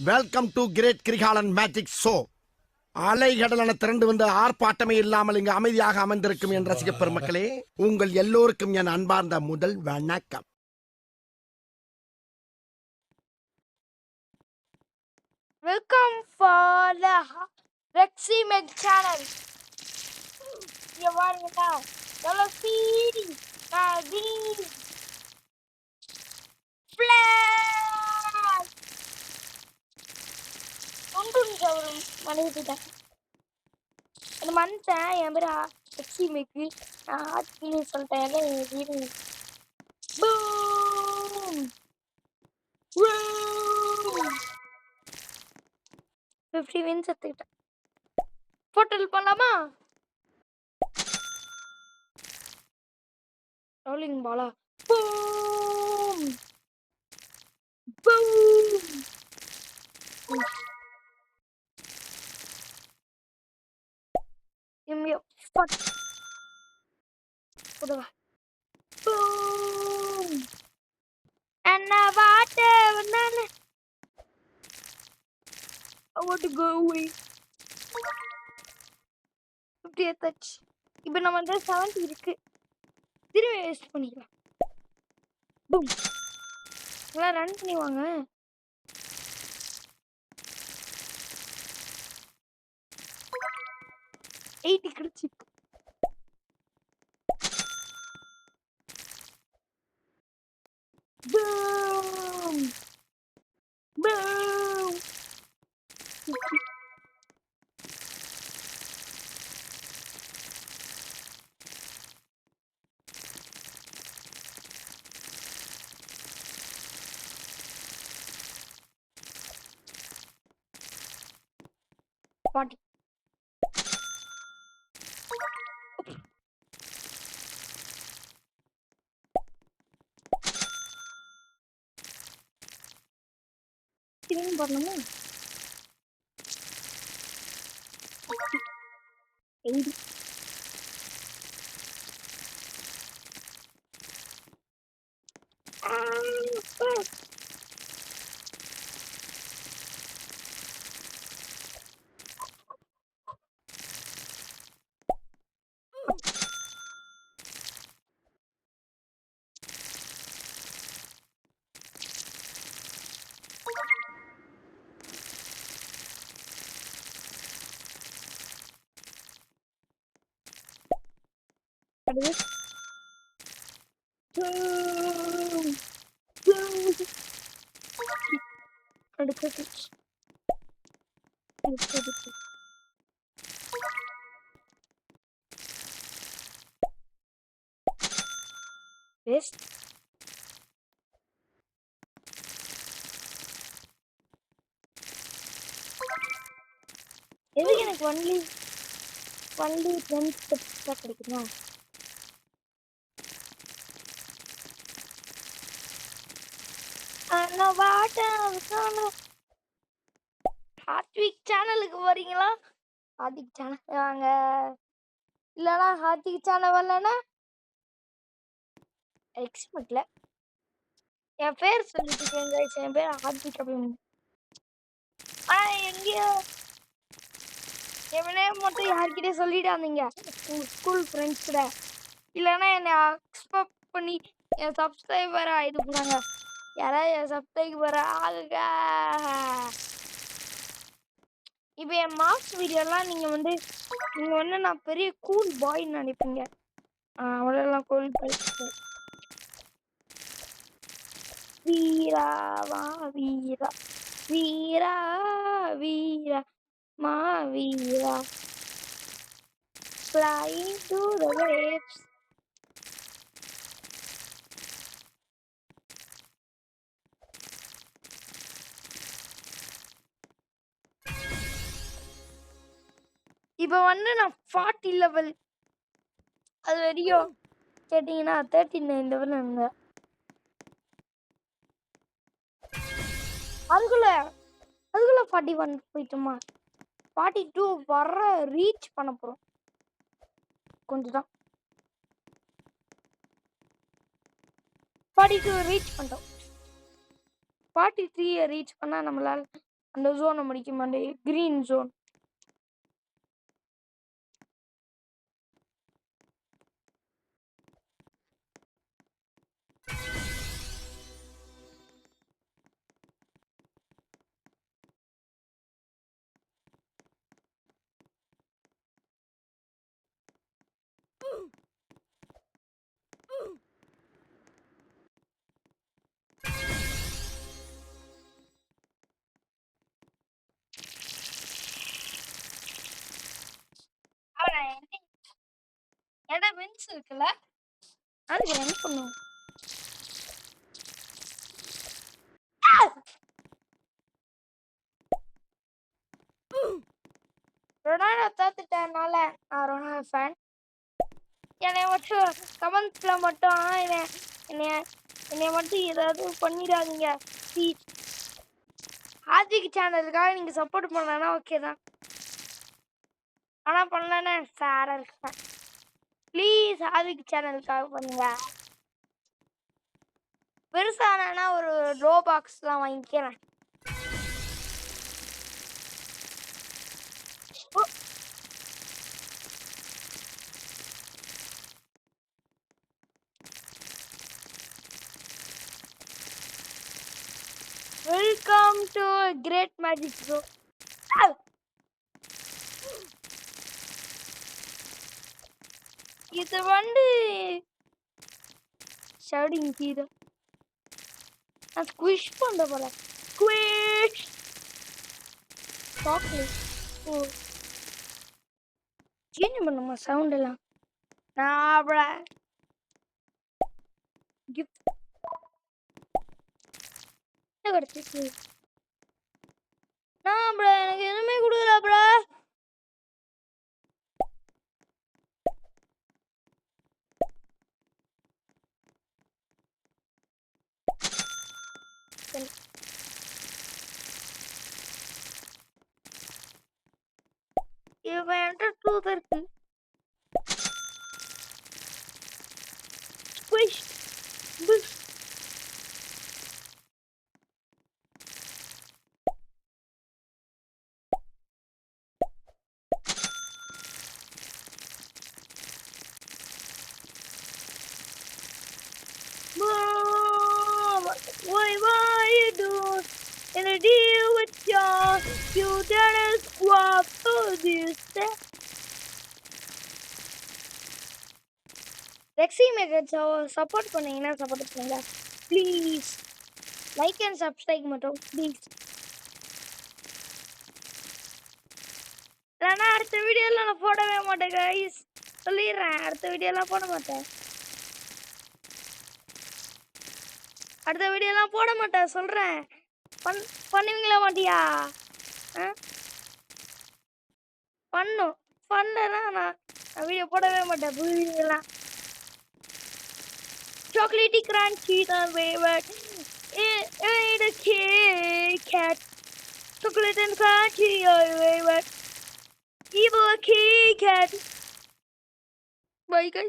Welcome to great Kirikalan magic show. அலைகடலான திரண்டு வந்து ஆர்ப்பாட்டமே இல்லாமல் இங்கு அமைதியாக அமைந்திருக்கும் என் ரசிக பெருமக்களே, உங்கள் எல்லோருக்கும் என் அன்பார்ந்த முதல் வணக்கம். Welcome for the Rexy Mech channel. இங்க பாருங்கடா, எவ்வளோ சீடி நதி ஃபிளாஷ் ஒன்று ஒரு மனிதன் அந்த மனுஷன் என் பேர் ரெக்ஸி மெக்கு. நான் ஆட்சின்னு சொல்லிட்டேன். வீடு பூம் 50 வின்ஸ் எடுத்துக்கிட்டேன். போட்டல் பண்ணலாமா? ரோலிங் பாலா பூம் பூம் எம்மியோ ஸ்பாட் புதுவா பூம் அண்ணா வாட்ட வந்தானே I want to go away. 50 touch. இப்போ நம்ம வந்து 70 இருக்கு. திரும்பி வேஸ்ட் பண்ணிக்கலாம். பூம் எல்லாம் ரன் பண்ணி வாங்க. எயிட்டி கிடைச்சி பூம் பூம் பாட்டி திரும்பி பண்ணணுமா? 80 அடுத்து அடுத்தது வேஸ்ட். எது எனக்கு ஒன்லி 10 ஸ்டெப்ஸ் தான் கிடைக்குமா? நான் வாட்டேன். ஹார்த்விக் சேனலுக்கு போறீங்களா? ஹார்த்திக் சேனல் வாங்க. இல்லைனா ஹார்த்திக் சேனல் வரலன்னா எக்ஸ்பெக்ட்ல என் பேர் சொல்லிட்டு இருக்கேன். என் பேர் ஹார்த்திக் அப்படின்னு. எங்கேயோ என் நேம் மட்டும் யார்கிட்டே சொல்லிடாதீங்க ஸ்கூல் ஃப்ரெண்ட்ஸ் கூட. இல்லைன்னா என்னை எக்ஸ்பெக்ட் பண்ணி என் சப்ஸ்கிரைபரை இது பண்ணாங்க. யாராவது என் சப்ஸ்கிரைபரை ஆகுங்க. இப்போ என் மார்க்ஸ் வீடியோலாம் நீங்கள் வந்து நான் பெரிய கூல் பாய்ன்னு நினைப்பீங்க. அவ்வளோலாம் கூல் பாய். வீராவா வீரா வீரா வீரா மா வீரா flying through the waves. இப்போ வந்து நான் 40 லெவல். அது வரையும் கேட்டிங்கன்னா 39 லெவல் இருந்தேன். அதுக்குள்ள 41 போயிட்டோமா? 42 வர ரீச் பண்ண போகிறோம். கொஞ்சம் தான் 42 ரீச் பண்ணிட்டோம். 43 ரீச் பண்ணால் நம்மளால் அந்த ஜோனை முடிக்க மாட்டேன். Green zone. என்கிட்ட வின்ஸ் இருக்குல்ல, அதுக்கு என்ன பண்ணுவோம்? ரொனால்டோ தோத்துட்டனால நான் ரொனால்டோ ஃபேன். என்னை மட்டும் கமெண்ட்ஸ்ல மட்டும் என்னைய என்னைய மட்டும் ஏதாவது பண்ணிடாதீங்க ப்ளீஸ். ஆதிக் சேனலுக்காக நீங்க சப்போர்ட் பண்ணலன்னா ஓகே தான், ஆனா பண்ணலன்னா சேடா இருக்கேன். ப்ளீஸ் ஆதிக் சேனலுக்காக பண்ணுங்க. பெருசானா ஒரு ட்ரோ பாக்ஸ்லாம் வாங்கிக்கிறேன். Welcome to great magic bro. இது வந்து ஷவுடிங் ஹீரோ. நான் ஸ்குவிஷ் பண்ண போல. Squish chocolate. ஓ சேஞ்ச் பண்ணுமா சவுண்ட் எல்லாம்? நான் அப்பட கிஃப்ட் கிடைச்சிச்சு. நான் அப்பட எனக்கு எதுவுமே கொடுக்கல அப்பட. இவன் என்கிட்ட ட்ரூத் இருக்கு. Squish push. Mom, why you do in a deal with you didn't swap to this. Rexy maker support பண்ணீங்கன்னா சப்போர்ட் பண்ணுங்க ப்ளீஸ். லைக் அண்ட் சப்ஸ்கிரைப் மட்டும் ப்ளீஸ். இல்லைன்னா அடுத்த வீடியோவில் நான் போடவே மாட்டேன் கைஸ், சொல்லிடுறேன். அடுத்த வீடியோலாம் போட மாட்டேன். அடுத்த வீடியோலாம் போட மாட்டேன் சொல்கிறேன். பண்ணுவீங்களா மாட்டியா? பண்ணும். பண்ணனா நான் வீடியோ போடவே மாட்டேன். வீடியோலாம் chocolatey crunchy and wayward. Eat a Kit Kat. Chocolate and crunchy and wayward. Evil Kit Kat. Bye guys.